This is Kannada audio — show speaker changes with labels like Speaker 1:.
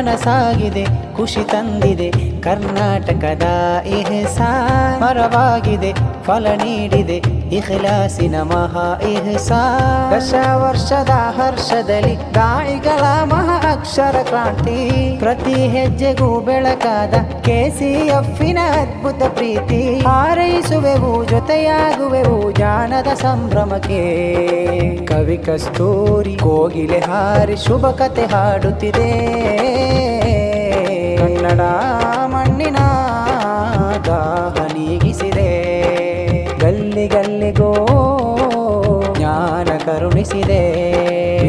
Speaker 1: ಕನಸಾಗಿದೆ ಖುಷಿ ತಂದಿದೆ ಕರ್ನಾಟಕದ ಇಹ್ಸಾನ್ ಮರವಾಗಿದೆ ಫಲ ನೀಡಿದೆ ಇಖ್ಲಾಸಿನ ಮಹಾ ಇಹ್ಸಾನ್ ದಶ ವರ್ಷದ ಹರ್ಷದಲ್ಲಿ ದಾಳಿಗಳ ಮಹಾ ಅಕ್ಷರ ಕ್ರಾಂತಿ ಪ್ರತಿ ಹೆಜ್ಜೆಗೂ ಬೆಳಕಾದ KCFನ ಅದ್ಭುತ ಪ್ರೀತಿ ಹಾರೈಸುವೆವು ಜೊತೆಯಾಗುವೆವು ಜ್ಞಾನದ ಸಂಭ್ರಮಕ್ಕೆ ಕವಿ ಕಸ್ತೂರಿ ಕೋಗಿಲೆ ಹಾರಿ ಶುಭ ಕತೆ ಹಾಡುತ್ತಿದೆ ಕನ್ನಡ ಮಣ್ಣಿನ ದಾಹ ನೀಗಿಸಿದೆ ಗಲ್ಲಿ ಗಲ್ಲಿಗೋ ಜ್ಞಾನ ಕರುಣಿಸಿದೆ